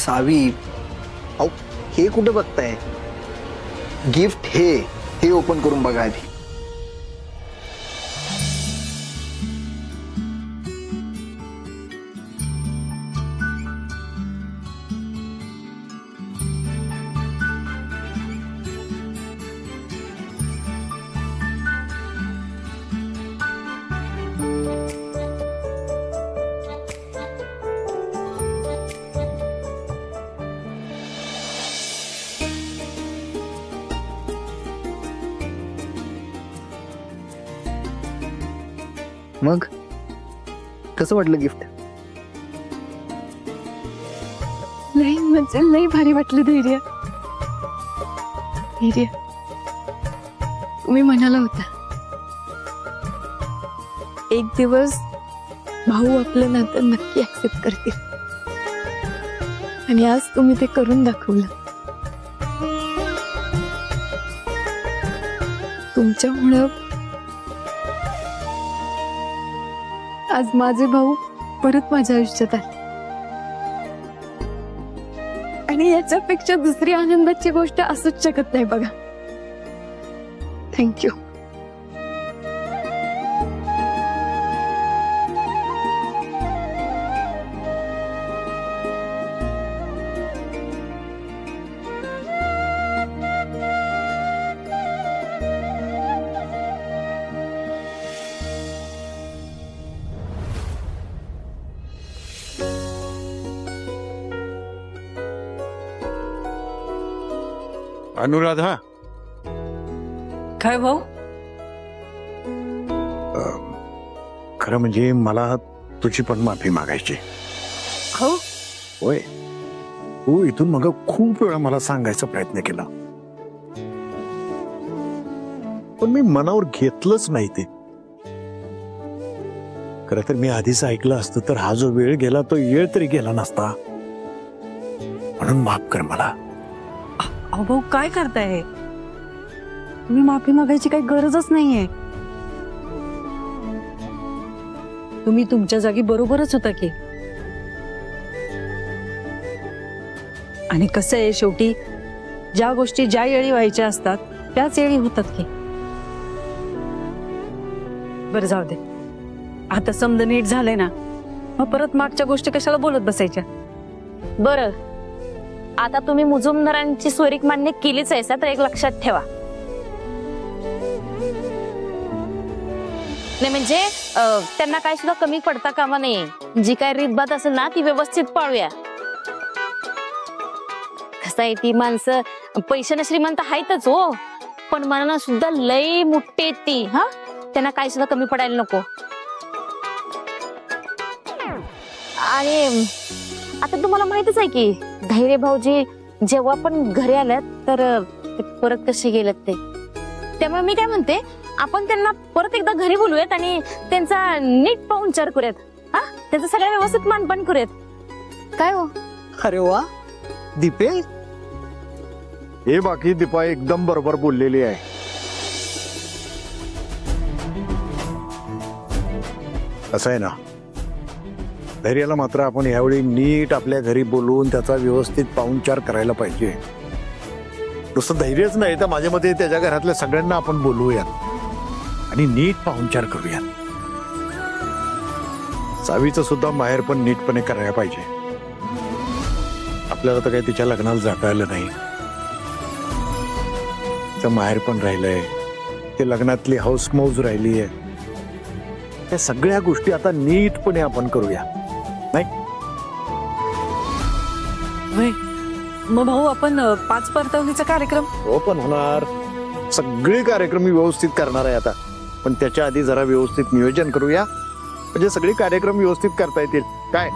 सावी, अहो हे कुठे बघताय? गिफ्ट हे ओपन करून बघा आधी. मग कसं वाटलं गिफ्ट? लई म्हणजे लई भारी वाटलं. धैर्य तुम्ही म्हणाला होता एक दिवस भाऊ आपलं नातं नक्की ऍक्सेप्ट करतील, आणि आज तुम्ही ते करून दाखवलं. तुमच्यामुळं आज माझे भाऊ परत माझ्या आयुष्यात आले, आणि याच्यापेक्षा दुसरी आनंदाची गोष्ट असूच शकत नाही बघा. थँक्यू. अनुराधा, काय भाऊ? खरं म्हणजे मला तुझी पण माफी मागायची. हो? होय, तू इथून मग खूप वेळा मला सांगायचा प्रयत्न केला, पण मी मनावर घेतलंच नाही ते. खरं तर मी आधीच ऐकलं असतं तर हा जो वेळ गेला तो येळ तरी गेला नसता. म्हणून माफ कर मला. अहो भाऊ, काय करताय? तुम्ही माफी मागायची काही गरजच नाहीये. तुम्ही तुमच्या जागी बरोबरच होता की. आणि कसं आहे, शेवटी ज्या गोष्टी ज्या वेळी व्हायच्या असतात त्याच वेळी होतात की. बरं जाऊ दे, आता समज नीट झालंय ना, मग परत मागच्या गोष्टी कशाला बोलत बसायच्या. बरं, आता तुम्ही मुजुमदारांची स्वरीक मान्य केलीच आहे, तर एक लक्षात ठेवा. नाही म्हणजे त्यांना काय सुद्धा कमी पडता कामा नये. जी काय रीतभात असेल ना ती व्यवस्थित पाळूया. कसं आहे, ती माणसं पैशाने श्रीमंत आहेतच हो, पण मनानं सुद्धा लई मोठी आहेत ती. हा, त्यांना काय सुद्धा कमी पडायला नको. आणि आता तुम्हाला माहितच आहे की धैर्य भाऊजी जेव्हा पण घरी आल्यात तर ते परत कसे गेलेत ते. त्यामुळे मी काय म्हणते, आपण त्यांना परत एकदा घरी बोलूयात आणि त्यांचा नीट पाहुणचार करूयात. हा, त्याचं सगळं व्यवस्थित मानपान करूयात. काय हो? अरे वा दीपे, हे बाकी दीपा एकदम बरोबर बोललेली आहे. असं आहे ना, धैर्याला मात्र आपण यावेळी नीट आपल्या घरी बोलवून त्याचा व्यवस्थित पाहुणचार करायला पाहिजे. नुसतं धैर्यच नाही तर माझ्या मते त्याच्या घरातल्या सगळ्यांना आपण बोलवूयात आणि नीट पाहुणचार करूयात. सावीचं सुद्धा माहेर पण नीटपणे करायला पाहिजे. आपल्याला तर काही तिच्या लग्नाला जाता आलं नाही. तिचं माहेर पण राहिलंय, ते लग्नातली हौस मौज राहिली आहे. त्या सगळ्या गोष्टी आता नीटपणे आपण करूया, नाही? मग भाऊ, आपण 5 परतवणीचा कार्यक्रम हो पण होणार. सगळे कार्यक्रम मी व्यवस्थित करणार आहे आता, पण त्याच्या आधी जरा व्यवस्थित नियोजन करूया, म्हणजे सगळे कार्यक्रम व्यवस्थित करता येतील. काय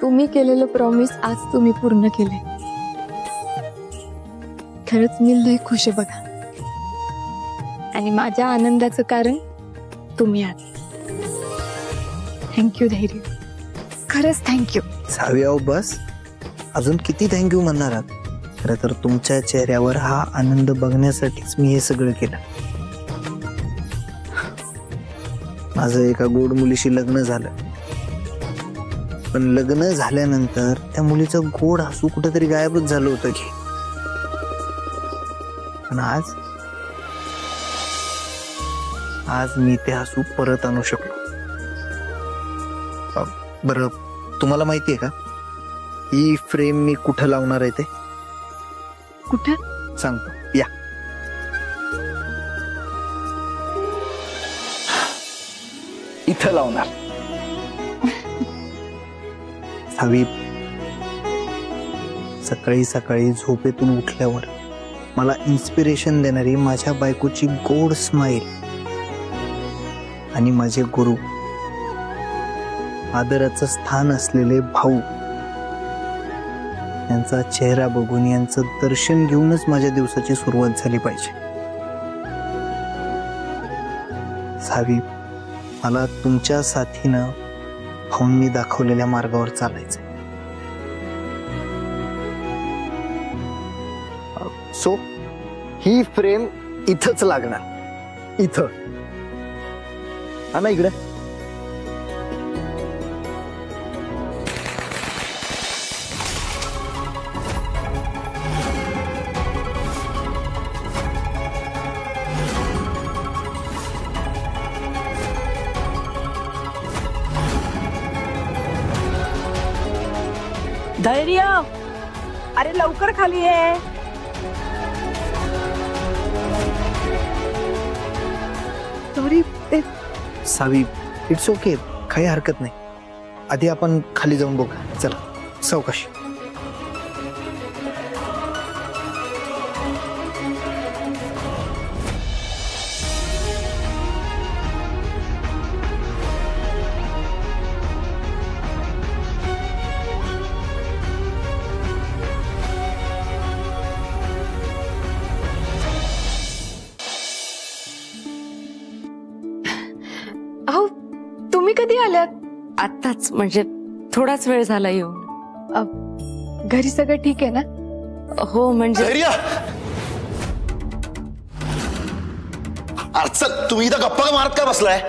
तुम्ही केलेलं प्रॉमिस आज तुम्ही पूर्ण केले. खरंच मी लय खुश आहे बघा, आणि माझ्या आनंदाचं कारण तुम्ही आहात. थँक्यू धैर्य, खरंच थँक्यू. सावी अहो बस, अजून किती थँक्यू म्हणणार आहात. खरं तर तुमच्या चेहऱ्यावर हा आनंद बघण्यासाठीच मी हे सगळं केलं. माझं एका गोड मुलीशी लग्न झालं, पण लग्न झाल्यानंतर त्या मुलीचं गोड हसू कुठेतरी गायबच झालं होतं की. पण आज मी ते हसू परत आणू शकलो. बरं, तुम्हाला माहितीये का ही फ्रेम मी कुठं लावणार आहे ते? कुठं? सांगतो या. इथं लावणार. सावी, सकाळी सकाळी झोपेतून उठल्यावर मला इन्स्पिरेशन देणारी माझ्या बायकोची गोड स्माईल आणि माझे गुरु, आदराचं स्थान असलेले भाऊ यांचा चेहरा बघून, यांचं दर्शन घेऊनच माझ्या दिवसाची सुरुवात झाली पाहिजे. सावी, मला तुमच्या साथीनं भाऊंनी दाखवलेल्या मार्गावर चालायचंय. सो ही फ्रेम इथंच लागणार. इथं आणा इकडे. धैर्य, अरे लवकर खाली ये. सॉरी. सावी, इट्स ओके, काही हरकत नाही. आधी आपण खाली जाऊन बघू. चला सावकाश. अहो तुम्ही कधी आल्यात? आत्ताच, म्हणजे थोडाच वेळ झाला येऊन. घरी सगळं ठीक आहे ना? हो म्हणजे चल, तुम्ही इथं गप्पा मारत काय बसलाय?